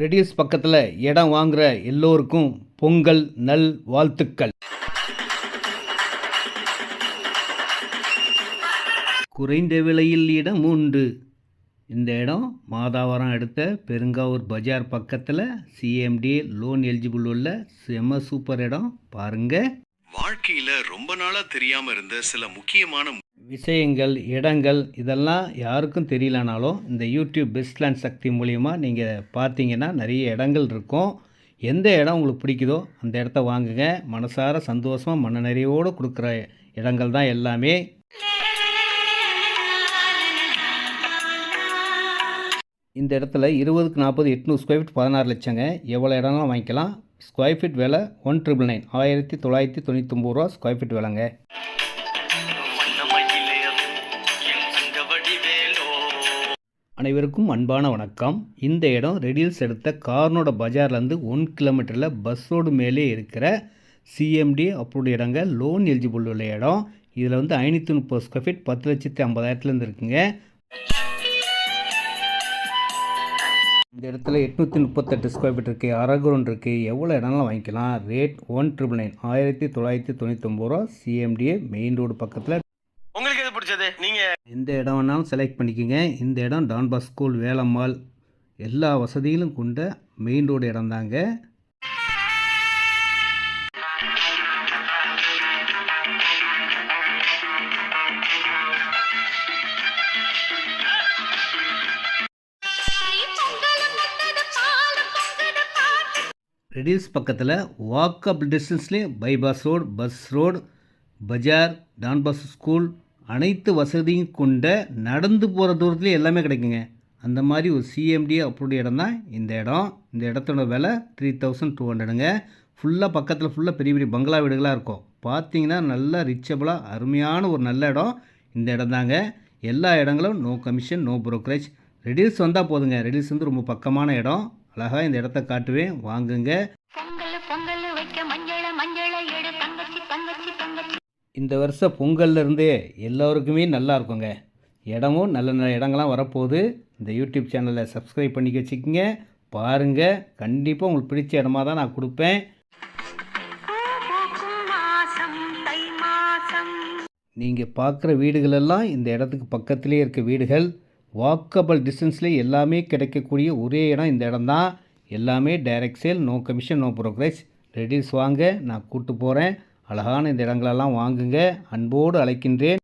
Reduce பக்கத்தில் இடம் வாங்குகிற எல்லோருக்கும் பொங்கல் நல் வாழ்த்துக்கள். குறைந்த விலையில் இடம் உண்டு. இந்த இடம் மாதாவரம் அடுத்த பெருங்காவூர் பஜார் பக்கத்தில் சிஎம்டி லோன் எலிஜிபிள் உள்ள செம சூப்பர் இடம் பாருங்கள். வாழ்க்கையில் ரொம்ப நாளாக தெரியாமல் இருந்த சில முக்கியமான விஷயங்கள் இடங்கள் இதெல்லாம் யாருக்கும் தெரியலனாலும் இந்த யூடியூப் பெஸ்ட் லேண்ட் சக்தி மூலிமா நீங்கள் பார்த்தீங்கன்னா நிறைய இடங்கள் இருக்கும். எந்த இடம் உங்களுக்கு பிடிக்குதோ அந்த இடத்த வாங்குங்க. மனசார சந்தோஷமாக மன நிறைவோடு கொடுக்குற இடங்கள் தான் எல்லாமே. இந்த இடத்துல 20க்கு 40 800 ஸ்கொயர் ஃபீட் 16 லட்சங்க. எவ்வளோ இடம்லாம் வாங்கிக்கலாம். ஸ்கொயர் ஃபீட் விலை 1999 1999 ரூபா ஸ்கொயர் ஃபீட் விலைங்க. அனைவருக்கும் அன்பான வணக்கம். இந்த இடம் ரெடில்ஸ் எடுத்த கார்னோட பஜார்லேருந்து 1 கிலோமீட்டரில் பஸ் ரோடு மேலே இருக்கிற சிஎம்டி அப்ரூவ்டு இடங்க. லோன் எலிஜிபிள் உள்ள இடம். இதில் 530 ஸ்கொயர் ஃபீட் 10,50,000 இருக்குங்க. இந்த இடத்துல 838 ஸ்கொயர் ஃபீட் இருக்குது. அரகுரன் இருக்குது. எவ்வளோ இடம்லாம் வாங்கிக்கலாம். ரேட் 1999 1999 ரூபா. சிஎம்டிஏ மெயின் ரோடு பக்கத்தில். உங்களுக்கு எது பிடிச்சது? நீங்கள் எந்த இடம் வேணாலும் செலக்ட் பண்ணிக்கோங்க. இந்த இடம் டான்பாஸ் ஸ்கூல் வேலம்மாள் எல்லா வசதிகளும் கொண்ட மெயின் ரோடு இடம் தாங்க. ரெடில்ஸ் பக்கத்தில் வாக்கபிள் டிஸ்டன்ஸ்லேயே பைபாஸ் ரோடு, பஸ் ரோடு, பஜார், டான்பாஸ் ஸ்கூல் அனைத்து வசதியும் கொண்ட நடந்து போகிற தூரத்துலேயே எல்லாமே கிடைக்குங்க. அந்த மாதிரி ஒரு சிஎம்டி அப்ரூவ்டு இடம் தான் இந்த இடம். இந்த இடத்தோட விலை 3200ங்க. ஃபுல்லாக பக்கத்தில் ஃபுல்லாக பெரிய பெரிய பங்களா வீடுகளாக இருக்கும். பார்த்தீங்கன்னா நல்லா ரிச்சபிளாக அருமையான ஒரு நல்ல இடம் இந்த இடம் தாங்க. எல்லா இடங்களும் நோ கமிஷன் நோ ப்ரோக்கரேஜ். ரெடில்ஸ் வந்தால் போதுங்க. ரெடில்ஸ் ரொம்ப பக்கமான இடம். அழகாக இந்த இடத்த காட்டுவேன், வாங்குங்க. இந்த வருஷம் பொங்கல்லேருந்தே எல்லோருக்குமே நல்லா இருக்குங்க. இடமும் நல்ல நல்ல இடங்கள்லாம் வரப்போகுது. இந்த யூடியூப் சேனலை சப்ஸ்கிரைப் பண்ணி வச்சுக்கோங்க. பாருங்கள், கண்டிப்பாக உங்களுக்கு பிடிச்ச இடமா தான் நான் கொடுப்பேன். நீங்கள் பார்க்குற வீடுகளெல்லாம் இந்த இடத்துக்கு பக்கத்துலேயே இருக்க வீடுகள். வாக்கபிள் டிஸ்டன்ஸ்லேயே எல்லாமே கிடைக்கக்கூடிய ஒரே இடம் இந்த இடம் தான். எல்லாமே direct sale, no commission no brokerage. ரெடில்ஸ் வாங்க, நான் கூப்பிட்டு போகிறேன். அழகான இந்த இடங்களெல்லாம் வாங்குங்க. அன்போடு அழைக்கின்றேன்.